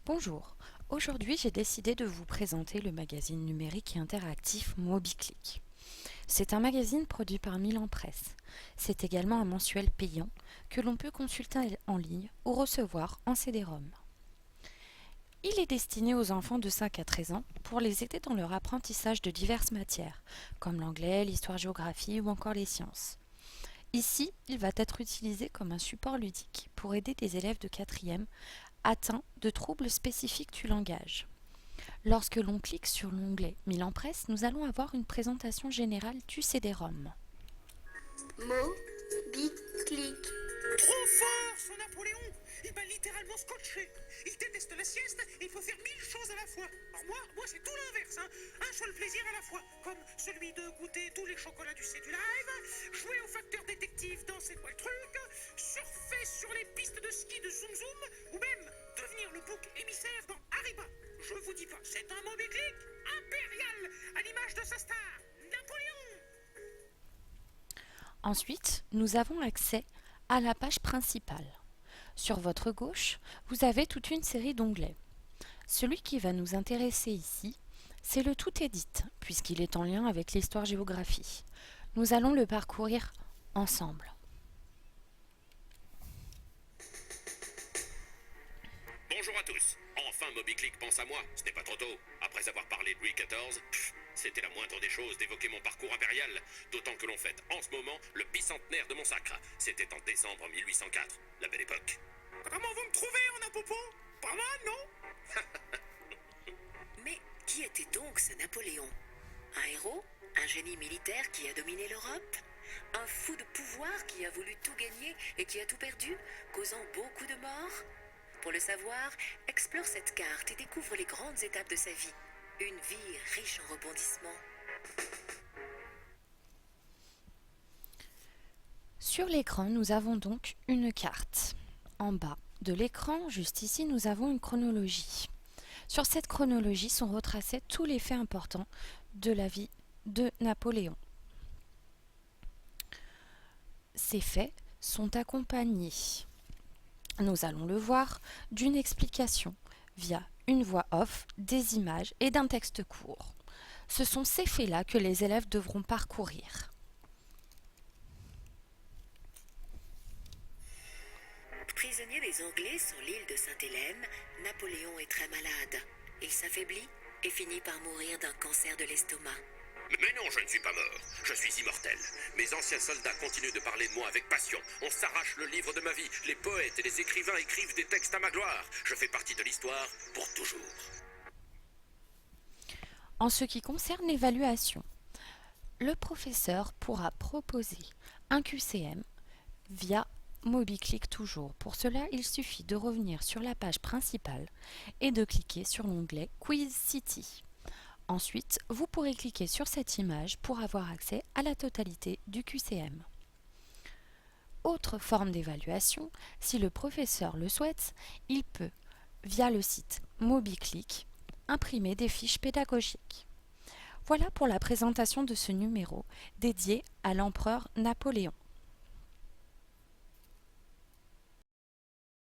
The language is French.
Bonjour, aujourd'hui j'ai décidé de vous présenter le magazine numérique et interactif MobiClick. C'est un magazine produit par Milan Presse. C'est également un mensuel payant que l'on peut consulter en ligne ou recevoir en CD-ROM. Il est destiné aux enfants de 5 à 13 ans pour les aider dans leur apprentissage de diverses matières, comme l'anglais, l'histoire-géographie ou encore les sciences. Ici, il va être utilisé comme un support ludique pour aider des élèves de 4e atteints de troubles spécifiques du langage. Lorsque l'on clique sur l'onglet Milan Presse, nous allons avoir une présentation générale du CD-ROM. MobiClick. Trop fort, ce Napoléon! Il m'a littéralement scotché. Il déteste la sieste et il faut faire 1000 choses à la fois. Alors moi c'est tout l'inverse, hein. Un seul plaisir à la fois, comme celui de goûter tous les chocolats du C du live, jouer au facteur détective dans C'est quoi le truc, surfer sur les pistes de ski de Zoom Zoom, ou même devenir le bouc émissaire dans Hariba. Je vous dis pas, c'est un MobiClick impérial, à l'image de sa star, Napoléon. Ensuite, nous avons accès à la page principale. Sur votre gauche, vous avez toute une série d'onglets. Celui qui va nous intéresser ici, c'est le Tout édite, puisqu'il est en lien avec l'histoire-géographie. Nous allons le parcourir ensemble. Bonjour à tous. Enfin, MobiClick pense à moi. Ce n'est pas trop tôt. Après avoir parlé de Louis XIV, c'était la moindre des choses d'évoquer mon parcours impérial. D'autant que l'on fête en ce moment le bicentenaire de mon sacre. C'était en décembre 1804. La belle époque. Comment vous me trouvez en apopo? Pas mal, non? Mais qui était donc ce Napoléon? Un héros? Un génie militaire qui a dominé l'Europe? Un fou de pouvoir qui a voulu tout gagner et qui a tout perdu, causant beaucoup de morts? Pour le savoir, explore cette carte et découvre les grandes étapes de sa vie. Une vie riche en rebondissements. Sur l'écran, nous avons donc une carte. En bas de l'écran, juste ici, nous avons une chronologie. Sur cette chronologie sont retracés tous les faits importants de la vie de Napoléon. Ces faits sont accompagnés, nous allons le voir, d'une explication via une voix off, des images et d'un texte court. Ce sont ces faits-là que les élèves devront parcourir. Prisonnier des Anglais sur l'île de Sainte-Hélène, Napoléon est très malade. Il s'affaiblit et finit par mourir d'un cancer de l'estomac. Mais non, je ne suis pas mort. Je suis immortel. Mes anciens soldats continuent de parler de moi avec passion. On s'arrache le livre de ma vie. Les poètes et les écrivains écrivent des textes à ma gloire. Je fais partie de l'histoire pour toujours. En ce qui concerne l'évaluation, le professeur pourra proposer un QCM via MobiClick toujours. Pour cela, il suffit de revenir sur la page principale et de cliquer sur l'onglet Quiz City. Ensuite, vous pourrez cliquer sur cette image pour avoir accès à la totalité du QCM. Autre forme d'évaluation, si le professeur le souhaite, il peut, via le site MobiClick, imprimer des fiches pédagogiques. Voilà pour la présentation de ce numéro dédié à l'empereur Napoléon.